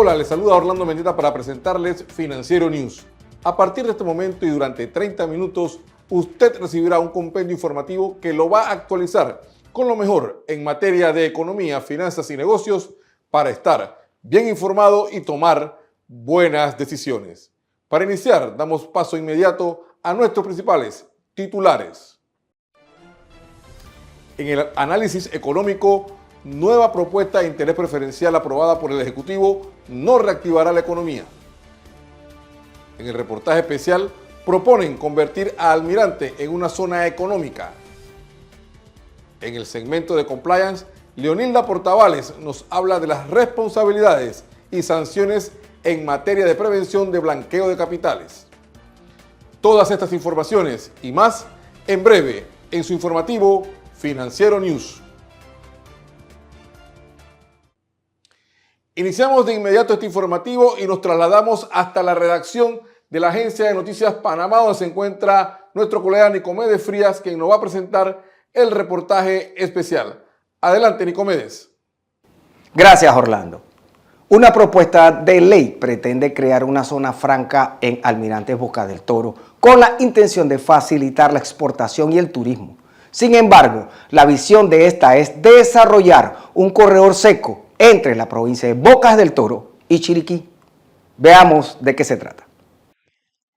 Hola, les saluda Orlando Mendieta para presentarles Financiero News. A partir de este momento y durante 30 minutos, usted recibirá un compendio informativo que lo va a actualizar con lo mejor en materia de economía, finanzas y negocios para estar bien informado y tomar buenas decisiones. Para iniciar, damos paso inmediato a nuestros principales titulares. En el análisis económico, nueva propuesta de interés preferencial aprobada por el Ejecutivo no reactivará la economía. En el reportaje especial, proponen convertir a Almirante en una zona económica. En el segmento de compliance, Leonilda Portavales nos habla de las responsabilidades y sanciones en materia de prevención de blanqueo de capitales. Todas estas informaciones y más en breve en su informativo Financiero News. Iniciamos de inmediato este informativo y nos trasladamos hasta la redacción de la Agencia de Noticias Panamá, donde se encuentra nuestro colega Nicomedes Frías, quien nos va a presentar el reportaje especial. Adelante, Nicomedes. Gracias, Orlando. Una propuesta de ley pretende crear una zona franca en Almirante Bocas del Toro con la intención de facilitar la exportación y el turismo. Sin embargo, la visión de esta es desarrollar un corredor seco entre la provincia de Bocas del Toro y Chiriquí. Veamos de qué se trata.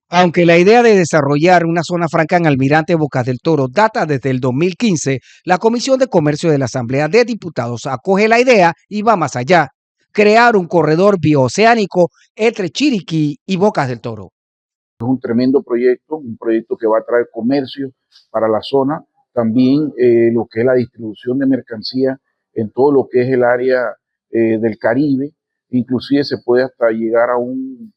Aunque la idea de desarrollar una zona franca en Almirante Bocas del Toro data desde el 2015, la Comisión de Comercio de la Asamblea de Diputados acoge la idea y va más allá: crear un corredor bioceánico entre Chiriquí y Bocas del Toro. Es un tremendo proyecto, un proyecto que va a traer comercio para la zona, también lo que es la distribución de mercancía en todo lo que es el área del Caribe, inclusive se puede hasta llegar a un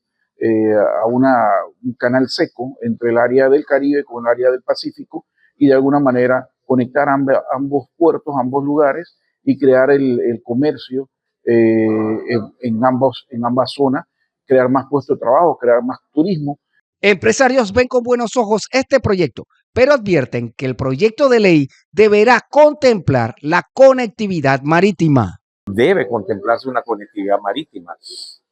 canal seco entre el área del Caribe con el área del Pacífico y de alguna manera conectar ambos puertos, ambos lugares y crear el comercio en ambas zonas, crear más puestos de trabajo, crear más turismo. Empresarios ven con buenos ojos este proyecto, pero advierten que el proyecto de ley deberá contemplar la conectividad marítima. Debe contemplarse una conectividad marítima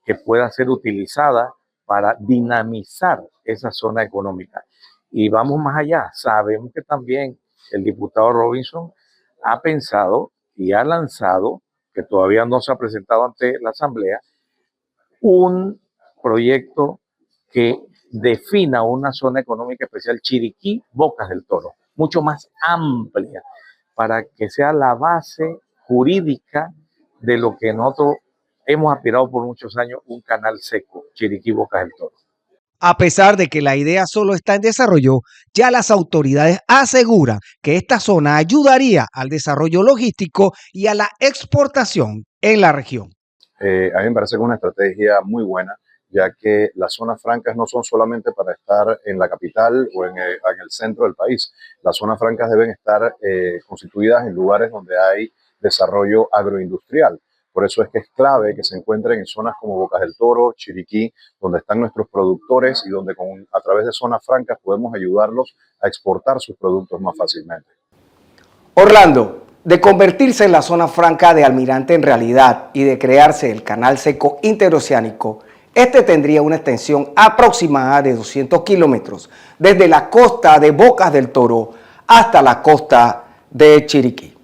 que pueda ser utilizada para dinamizar esa zona económica. Y vamos más allá, sabemos que también el diputado Robinson ha pensado y ha lanzado, que todavía no se ha presentado ante la Asamblea, un proyecto que defina una zona económica especial Chiriquí, Bocas del Toro, mucho más amplia, para que sea la base jurídica de lo que nosotros hemos aspirado por muchos años, un canal seco, Chiriquí, Bocas del Toro. A pesar de que la idea solo está en desarrollo, ya las autoridades aseguran que esta zona ayudaría al desarrollo logístico y a la exportación en la región. A mí me parece que es una estrategia muy buena, ya que las zonas francas no son solamente para estar en la capital o en el centro del país. Las zonas francas deben estar constituidas en lugares donde hay desarrollo agroindustrial. Por eso es que es clave que se encuentren en zonas como Bocas del Toro, Chiriquí, donde están nuestros productores y donde a través de zonas francas podemos ayudarlos a exportar sus productos más fácilmente. Orlando, de convertirse en la zona franca de Almirante en realidad y de crearse el canal seco interoceánico, este tendría una extensión aproximada de 200 kilómetros desde la costa de Bocas del Toro hasta la costa de Chiriquí.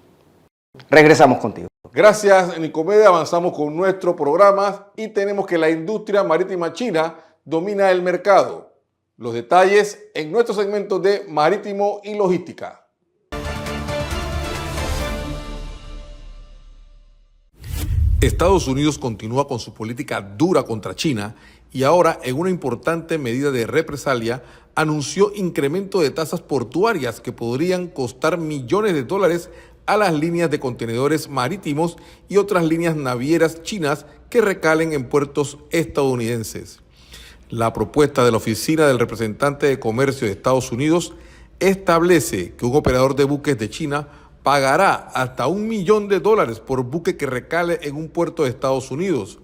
Regresamos contigo. Gracias, Nicomedes. Avanzamos con nuestro programa y tenemos que la industria marítima china domina el mercado. Los detalles en nuestro segmento de Marítimo y Logística. Estados Unidos continúa con su política dura contra China y ahora, en una importante medida de represalia, anunció incremento de tasas portuarias que podrían costar millones de dólares a las líneas de contenedores marítimos y otras líneas navieras chinas que recalen en puertos estadounidenses. La propuesta de la Oficina del Representante de Comercio de Estados Unidos establece que un operador de buques de China pagará hasta $1 millón por buque que recale en un puerto de Estados Unidos.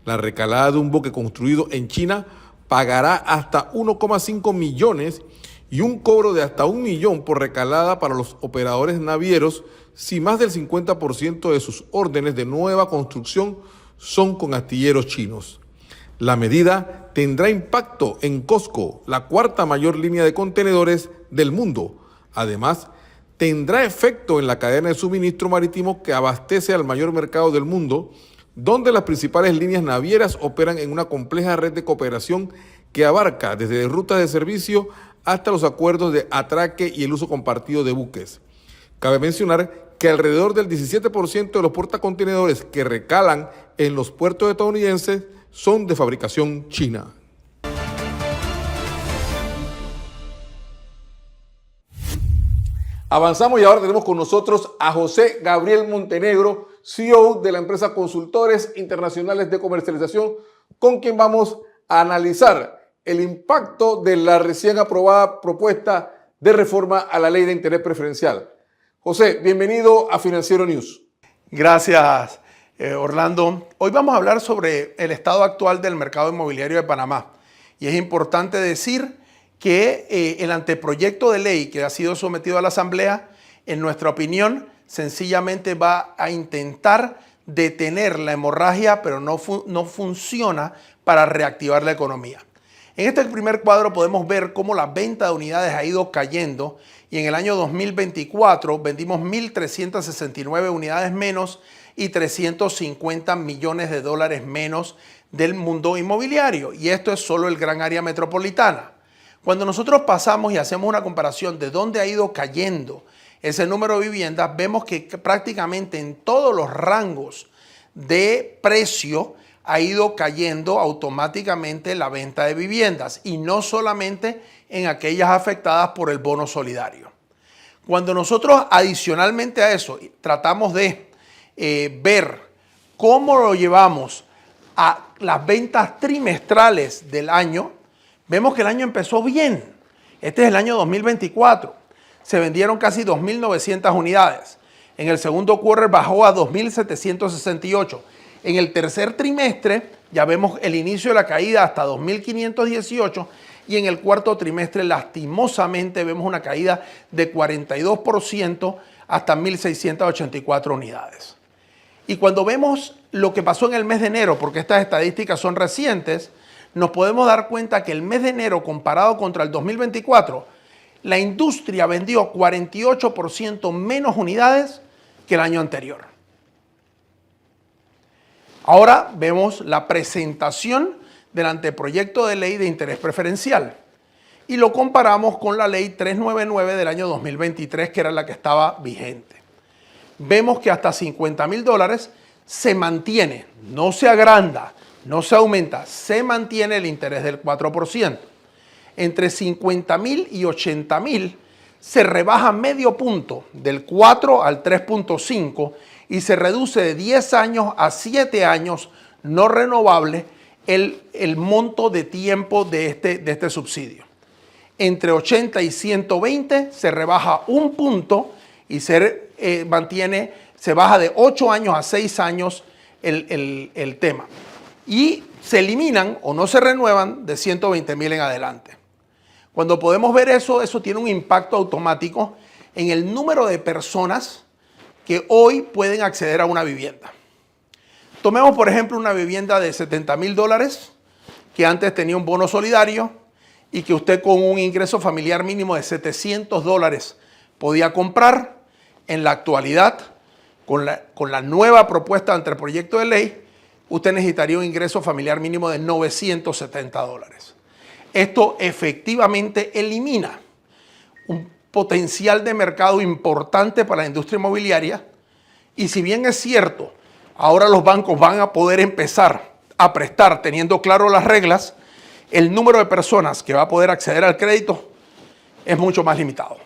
La recalada de un buque construido en China pagará hasta 1,5 millones y un cobro de hasta 1 millón por recalada para los operadores navieros si más del 50% de sus órdenes de nueva construcción son con astilleros chinos. La medida tendrá impacto en COSCO, la cuarta mayor línea de contenedores del mundo. Además, tendrá efecto en la cadena de suministro marítimo que abastece al mayor mercado del mundo, donde las principales líneas navieras operan en una compleja red de cooperación que abarca desde rutas de servicio hasta los acuerdos de atraque y el uso compartido de buques. Cabe mencionar que alrededor del 17% de los portacontenedores que recalan en los puertos estadounidenses son de fabricación china. Avanzamos y ahora tenemos con nosotros a José Gabriel Montenegro, CEO de la empresa Consultores Internacionales de Comercialización, con quien vamos a analizar el impacto de la recién aprobada propuesta de reforma a la ley de interés preferencial. José, bienvenido a Financiero News. Gracias, Orlando. Hoy vamos a hablar sobre el estado actual del mercado inmobiliario de Panamá. Y es importante decir que el anteproyecto de ley que ha sido sometido a la Asamblea, en nuestra opinión, sencillamente va a intentar detener la hemorragia, pero no funciona para reactivar la economía. En este primer cuadro podemos ver cómo la venta de unidades ha ido cayendo y en el año 2024 vendimos 1.369 unidades menos y 350 millones de dólares menos del mundo inmobiliario. Y esto es solo el gran área metropolitana. Cuando nosotros pasamos y hacemos una comparación de dónde ha ido cayendo ese número de viviendas, vemos que prácticamente en todos los rangos de precio ha ido cayendo automáticamente la venta de viviendas y no solamente en aquellas afectadas por el bono solidario. Cuando nosotros adicionalmente a eso tratamos de ver cómo lo llevamos a las ventas trimestrales del año, vemos que el año empezó bien. Este es el año 2024. Se vendieron casi 2.900 unidades. En el segundo quarter bajó a 2.768. En el tercer trimestre ya vemos el inicio de la caída hasta 2.518 y en el cuarto trimestre lastimosamente vemos una caída de 42% hasta 1.684 unidades. Y cuando vemos lo que pasó en el mes de enero, porque estas estadísticas son recientes, nos podemos dar cuenta que el mes de enero comparado contra el 2024, la industria vendió 48% menos unidades que el año anterior. Ahora vemos la presentación del anteproyecto de ley de interés preferencial y lo comparamos con la ley 399 del año 2023, que era la que estaba vigente. Vemos que hasta $50,000 se mantiene, no se agranda, no se aumenta, se mantiene el interés del 4%. Entre 50,000 y 80,000 se rebaja medio punto, del 4 al 3.5, y se reduce de 10 años a 7 años no renovable el monto de tiempo de este subsidio. Entre 80 y 120 se rebaja un punto y se baja de 8 años a 6 años el tema. Y se eliminan o no se renuevan de 120,000 en adelante. Cuando podemos ver eso tiene un impacto automático en el número de personas que hoy pueden acceder a una vivienda. Tomemos, por ejemplo, una vivienda de $70,000 que antes tenía un bono solidario y que usted con un ingreso familiar mínimo de $700 podía comprar. En la actualidad, con la nueva propuesta ante el proyecto de ley, usted necesitaría un ingreso familiar mínimo de $970. Esto efectivamente elimina un potencial de mercado importante para la industria inmobiliaria y si bien es cierto, ahora los bancos van a poder empezar a prestar teniendo claro las reglas, el número de personas que va a poder acceder al crédito es mucho más limitado.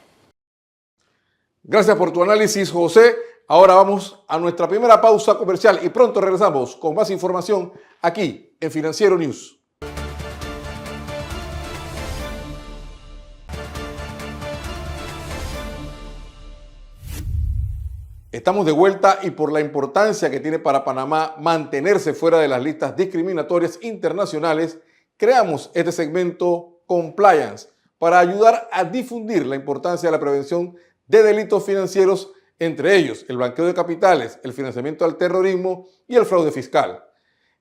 Gracias por tu análisis, José. Ahora vamos a nuestra primera pausa comercial y pronto regresamos con más información aquí en Financiero News. Estamos de vuelta y por la importancia que tiene para Panamá mantenerse fuera de las listas discriminatorias internacionales, creamos este segmento Compliance para ayudar a difundir la importancia de la prevención de delitos financieros, entre ellos el blanqueo de capitales, el financiamiento al terrorismo y el fraude fiscal.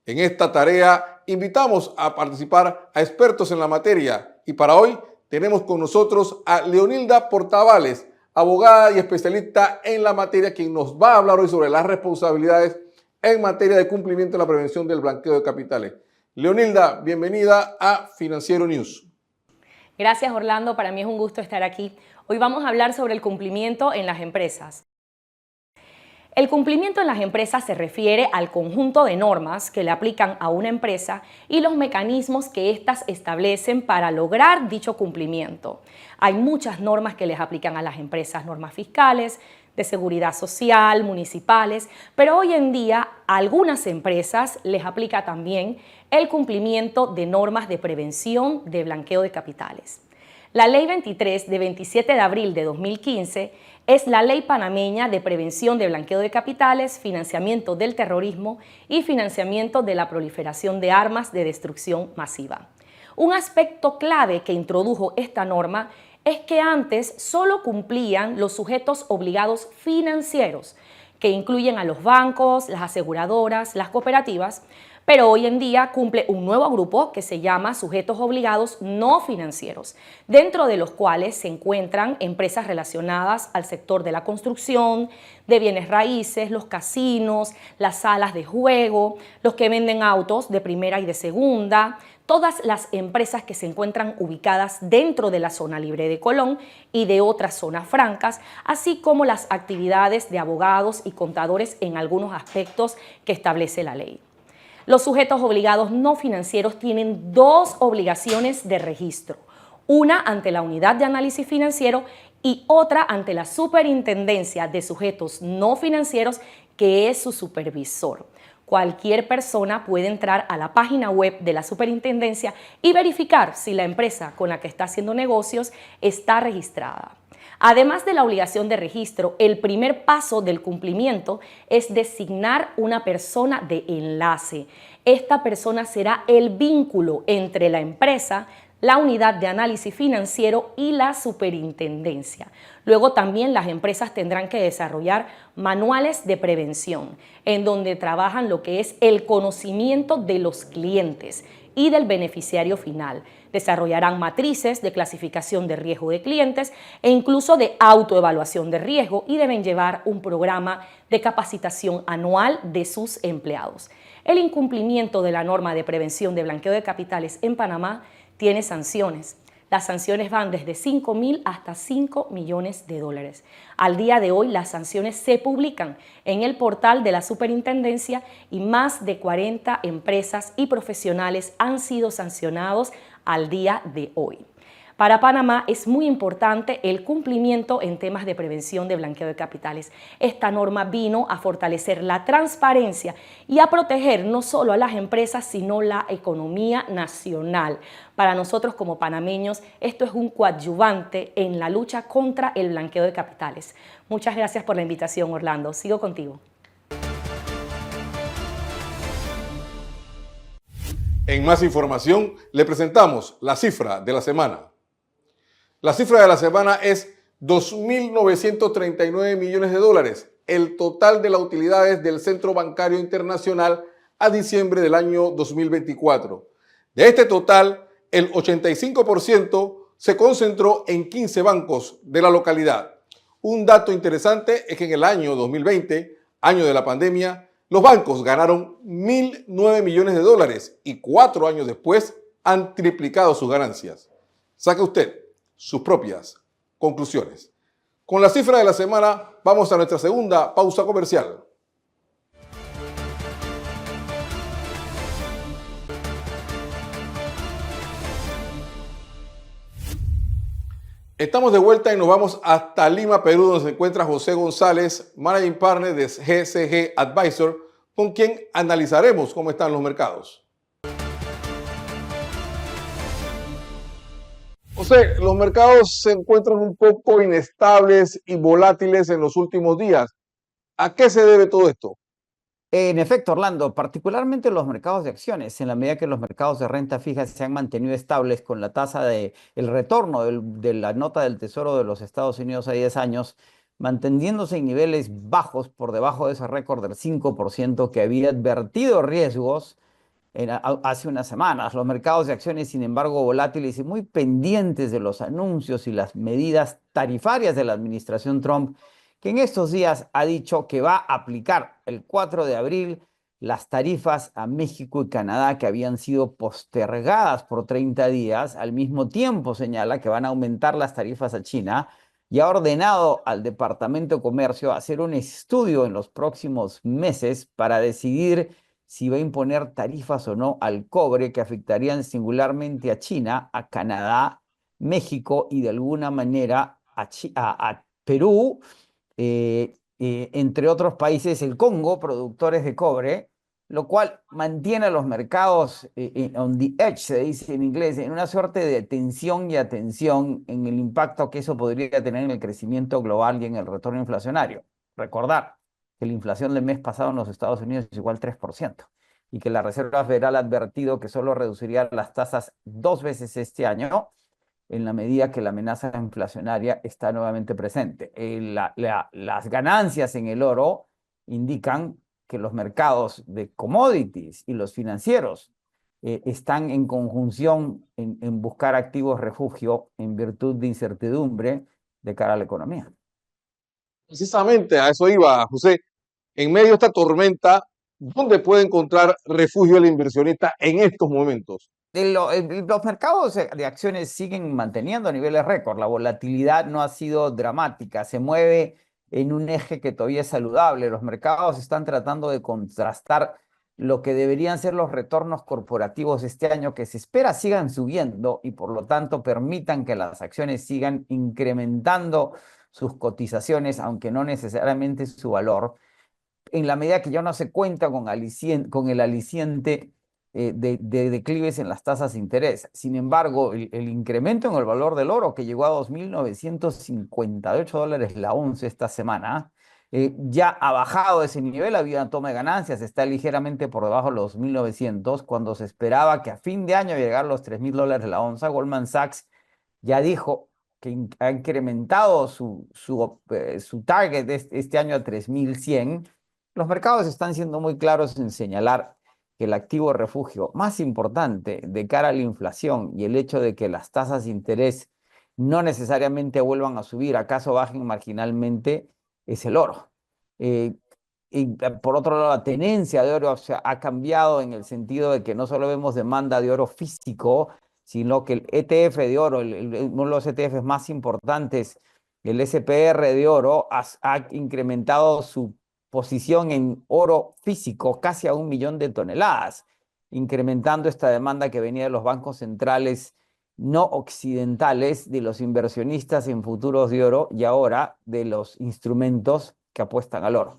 En esta tarea invitamos a participar a expertos en la materia y para hoy tenemos con nosotros a Leonilda Portavales, abogada y especialista en la materia, quien nos va a hablar hoy sobre las responsabilidades en materia de cumplimiento de la prevención del blanqueo de capitales. Leonilda, bienvenida a Financiero News. Gracias, Orlando. Para mí es un gusto estar aquí. Hoy vamos a hablar sobre el cumplimiento en las empresas. El cumplimiento en las empresas se refiere al conjunto de normas que le aplican a una empresa y los mecanismos que éstas establecen para lograr dicho cumplimiento. Hay muchas normas que les aplican a las empresas, normas fiscales, de seguridad social, municipales, pero hoy en día a algunas empresas les aplica también el cumplimiento de normas de prevención de blanqueo de capitales. La Ley 23 de 27 de abril de 2015 es la Ley Panameña de Prevención de Blanqueo de Capitales, Financiamiento del Terrorismo y Financiamiento de la Proliferación de Armas de Destrucción Masiva. Un aspecto clave que introdujo esta norma es que antes solo cumplían los sujetos obligados financieros, que incluyen a los bancos, las aseguradoras, las cooperativas, pero hoy en día cumple un nuevo grupo que se llama sujetos obligados no financieros, dentro de los cuales se encuentran empresas relacionadas al sector de la construcción, de bienes raíces, los casinos, las salas de juego, los que venden autos de primera y de segunda, todas las empresas que se encuentran ubicadas dentro de la zona libre de Colón y de otras zonas francas, así como las actividades de abogados y contadores en algunos aspectos que establece la ley. Los sujetos obligados no financieros tienen dos obligaciones de registro, una ante la Unidad de Análisis Financiero y otra ante la Superintendencia de Sujetos No Financieros, que es su supervisor. Cualquier persona puede entrar a la página web de la superintendencia y verificar si la empresa con la que está haciendo negocios está registrada. Además de la obligación de registro, el primer paso del cumplimiento es designar una persona de enlace. Esta persona será el vínculo entre la empresa, la unidad de análisis financiero y la superintendencia. Luego también las empresas tendrán que desarrollar manuales de prevención, en donde trabajan lo que es el conocimiento de los clientes y del beneficiario final. Desarrollarán matrices de clasificación de riesgo de clientes e incluso de autoevaluación de riesgo y deben llevar un programa de capacitación anual de sus empleados. El incumplimiento de la norma de prevención de blanqueo de capitales en Panamá tiene sanciones. Las sanciones van desde 5.000 hasta 5 millones de dólares. Al día de hoy, las sanciones se publican en el portal de la superintendencia y más de 40 empresas y profesionales han sido sancionados al día de hoy. Para Panamá es muy importante el cumplimiento en temas de prevención de blanqueo de capitales. Esta norma vino a fortalecer la transparencia y a proteger no solo a las empresas, sino la economía nacional. Para nosotros como panameños, esto es un coadyuvante en la lucha contra el blanqueo de capitales. Muchas gracias por la invitación, Orlando. Sigo contigo. En más información, le presentamos la cifra de la semana. La cifra de la semana es 2.939 millones de dólares, el total de las utilidades del Centro Bancario Internacional a diciembre del año 2024. De este total, el 85% se concentró en 15 bancos de la localidad. Un dato interesante es que en el año 2020, año de la pandemia, los bancos ganaron 1.009 millones de dólares y 4 años después han triplicado sus ganancias. Saque usted sus propias conclusiones. Con la cifra de la semana vamos a nuestra segunda pausa comercial. Estamos de vuelta y nos vamos hasta Lima, Perú, donde se encuentra José González, Managing Partner de GCG Advisor, con quien analizaremos cómo están los mercados. José, los mercados se encuentran un poco inestables y volátiles en los últimos días. ¿A qué se debe todo esto? En efecto, Orlando, particularmente los mercados de acciones, en la medida que los mercados de renta fija se han mantenido estables con la tasa de el retorno de la nota del Tesoro de los Estados Unidos a 10 años, manteniéndose en niveles bajos por debajo de ese récord del 5% que había advertido riesgos hace unas semanas. Los mercados de acciones, sin embargo, volátiles y muy pendientes de los anuncios y las medidas tarifarias de la administración Trump, que en estos días ha dicho que va a aplicar el 4 de abril las tarifas a México y Canadá que habían sido postergadas por 30 días. Al mismo tiempo señala que van a aumentar las tarifas a China y ha ordenado al Departamento de Comercio hacer un estudio en los próximos meses para decidir si va a imponer tarifas o no al cobre que afectarían singularmente a China, a Canadá, México y de alguna manera a Perú, entre otros países, el Congo, productores de cobre, lo cual mantiene a los mercados on the edge, se dice en inglés, en una suerte de tensión y atención en el impacto que eso podría tener en el crecimiento global y en el retorno inflacionario. Recordar que la inflación del mes pasado en los Estados Unidos es igual 3% y que la Reserva Federal ha advertido que solo reduciría las tasas 2 veces este año en la medida que la amenaza inflacionaria está nuevamente presente. Las ganancias en el oro indican que los mercados de commodities y los financieros están en conjunción en buscar activos refugio en virtud de incertidumbre de cara a la economía. Precisamente a eso iba, José. En medio de esta tormenta, ¿dónde puede encontrar refugio el inversionista en estos momentos? Los mercados de acciones siguen manteniendo niveles récord. La volatilidad no ha sido dramática. Se mueve en un eje que todavía es saludable. Los mercados están tratando de contrastar lo que deberían ser los retornos corporativos este año, que se espera sigan subiendo y por lo tanto permitan que las acciones sigan incrementando sus cotizaciones, aunque no necesariamente su valor, en la medida que ya no se cuenta con el aliciente de declives en las tasas de interés. Sin embargo, el incremento en el valor del oro, que llegó a $2.958 la onza esta semana, ya ha bajado ese nivel, ha habido una toma de ganancias, está ligeramente por debajo de los 2.900, cuando se esperaba que a fin de año iba a llegar a los $3.000 la onza. Goldman Sachs ya dijo que ha incrementado su target este año a 3.100. Los mercados están siendo muy claros en señalar que el activo refugio más importante de cara a la inflación y el hecho de que las tasas de interés no necesariamente vuelvan a subir, acaso bajen marginalmente, es el oro. Y por otro lado, la tenencia de oro ha cambiado en el sentido de que no solo vemos demanda de oro físico, sino que el ETF de oro, uno de los ETFs más importantes, el SPR de oro, ha incrementado su posición en oro físico casi a 1 millón de toneladas, incrementando esta demanda que venía de los bancos centrales no occidentales, de los inversionistas en futuros de oro y ahora de los instrumentos que apuestan al oro.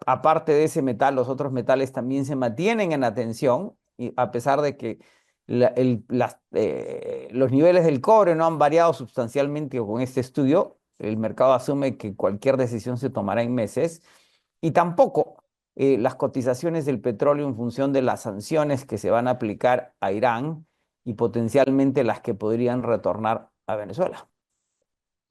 Aparte de ese metal, los otros metales también se mantienen en atención, y a pesar de que los niveles del cobre no han variado sustancialmente con este estudio. El mercado asume que cualquier decisión se tomará en meses, y tampoco las cotizaciones del petróleo en función de las sanciones que se van a aplicar a Irán y potencialmente las que podrían retornar a Venezuela.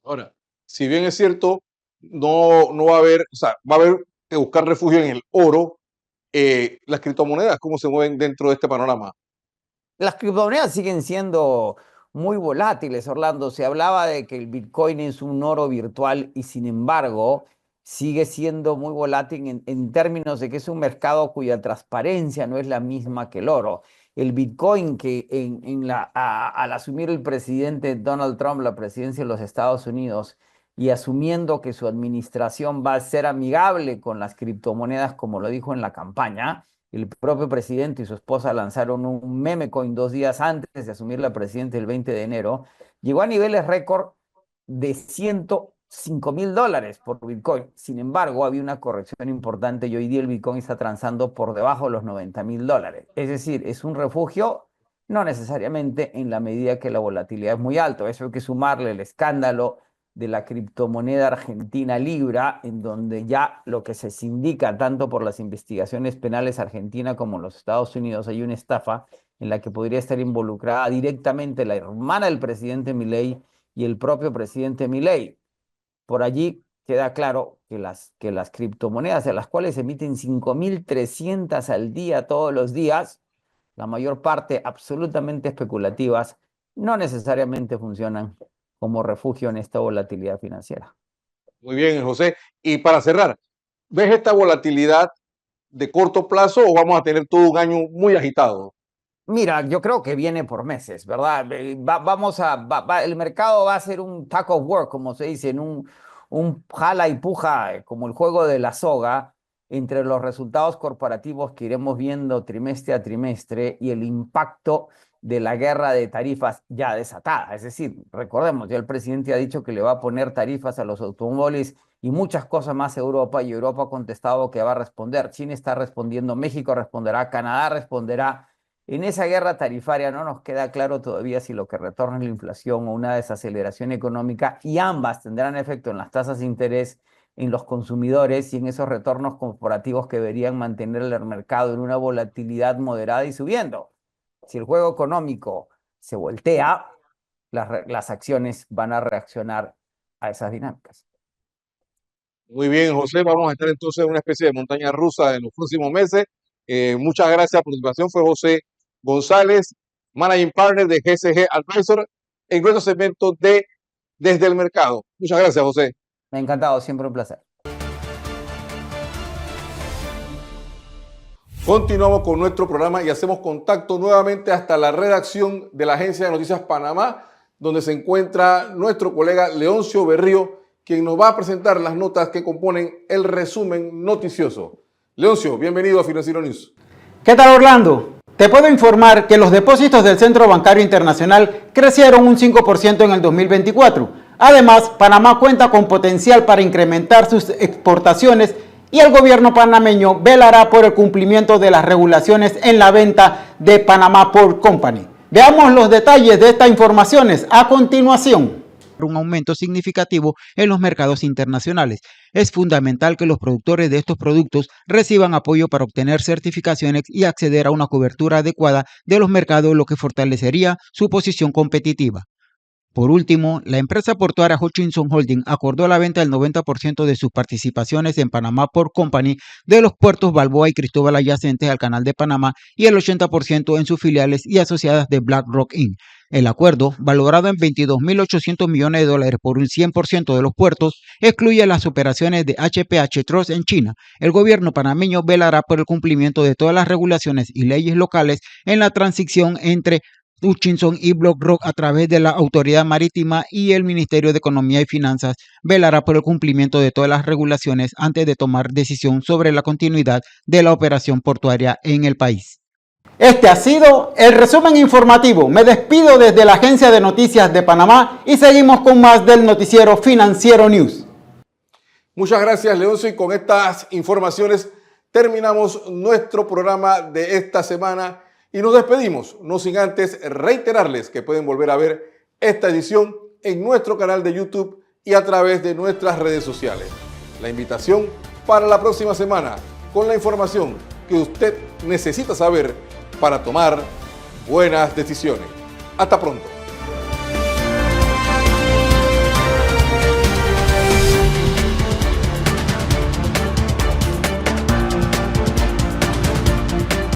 Ahora, si bien es cierto, no va a haber, o sea, va a haber que buscar refugio en el oro, las criptomonedas, ¿cómo se mueven dentro de este panorama? Las criptomonedas siguen siendo muy volátiles, Orlando. Se hablaba de que el Bitcoin es un oro virtual y sin embargo sigue siendo muy volátil en términos de que es un mercado cuya transparencia no es la misma que el oro. El Bitcoin, que al asumir el presidente Donald Trump la presidencia de los Estados Unidos y asumiendo que su administración va a ser amigable con las criptomonedas, como lo dijo en la campaña, el propio presidente y su esposa lanzaron un meme coin 2 días antes de asumir la presidencia el 20 de enero, llegó a niveles récord de $105.000 por Bitcoin. Sin embargo, había una corrección importante y hoy día el Bitcoin está transando por debajo de los $90.000. Es decir, es un refugio, no necesariamente en la medida que la volatilidad es muy alta. Eso hay que sumarle el escándalo de la criptomoneda argentina Libra, en donde ya lo que se indica tanto por las investigaciones penales argentinas como en los Estados Unidos, hay una estafa en la que podría estar involucrada directamente la hermana del presidente Milei y el propio presidente Milei. Por allí queda claro que las criptomonedas, de las cuales se emiten 5.300 al día todos los días, la mayor parte absolutamente especulativas, no necesariamente funcionan como refugio en esta volatilidad financiera. Muy bien, José. Y para cerrar, ¿ves esta volatilidad de corto plazo o vamos a tener todo un año muy agitado? Mira, yo creo que viene por meses, ¿verdad? El mercado va a ser un tug of war, como se dice, en un jala y puja, como el juego de la soga, entre los resultados corporativos que iremos viendo trimestre a trimestre y el impacto de la guerra de tarifas ya desatada. Es decir, recordemos, ya el presidente ha dicho que le va a poner tarifas a los automóviles y muchas cosas más a Europa, y Europa ha contestado que va a responder. China está respondiendo, México responderá, Canadá responderá. En esa guerra tarifaria no nos queda claro todavía si lo que retorna es la inflación o una desaceleración económica, y ambas tendrán efecto en las tasas de interés, en los consumidores y en esos retornos corporativos que deberían mantener el mercado en una volatilidad moderada y subiendo. Si el juego económico se voltea, las acciones van a reaccionar a esas dinámicas. Muy bien, José. Vamos a estar entonces en una especie de montaña rusa en los próximos meses. Muchas gracias por tu participación. Fue José González, Managing Partner de GSG Advisor, en nuestro segmento de Desde el Mercado. Muchas gracias, José. Me ha encantado, siempre un placer. Continuamos con nuestro programa y hacemos contacto nuevamente hasta la redacción de la Agencia de Noticias Panamá, donde se encuentra nuestro colega Leoncio Berrío, quien nos va a presentar las notas que componen el resumen noticioso. Leoncio, bienvenido a Financiero News. ¿Qué tal, Orlando? Te puedo informar que los depósitos del Centro Bancario Internacional crecieron un 5% en el 2024. Además, Panamá cuenta con potencial para incrementar sus exportaciones y el gobierno panameño velará por el cumplimiento de las regulaciones en la venta de Panama Port Company. Veamos los detalles de estas informaciones a continuación. Un aumento significativo en los mercados internacionales. Es fundamental que los productores de estos productos reciban apoyo para obtener certificaciones y acceder a una cobertura adecuada de los mercados, lo que fortalecería su posición competitiva. Por último, la empresa portuaria Hutchinson Holding acordó la venta del 90% de sus participaciones en Panama Port Company de los puertos Balboa y Cristóbal adyacentes al Canal de Panamá y el 80% en sus filiales y asociadas de BlackRock Inc. El acuerdo, valorado en $22.800 millones por un 100% de los puertos, excluye las operaciones de HPH Trust en China. El gobierno panameño velará por el cumplimiento de todas las regulaciones y leyes locales en la transición entre Hutchinson y BlackRock a través de la Autoridad Marítima, y el Ministerio de Economía y Finanzas velará por el cumplimiento de todas las regulaciones antes de tomar decisión sobre la continuidad de la operación portuaria en el país. Este ha sido el resumen informativo. Me despido desde la Agencia de Noticias de Panamá y seguimos con más del noticiero Financiero News. Muchas gracias, Leoncio, y con estas informaciones terminamos nuestro programa de esta semana y nos despedimos, no sin antes reiterarles que pueden volver a ver esta edición en nuestro canal de YouTube y a través de nuestras redes sociales. La invitación para la próxima semana con la información que usted necesita saber para tomar buenas decisiones. Hasta pronto.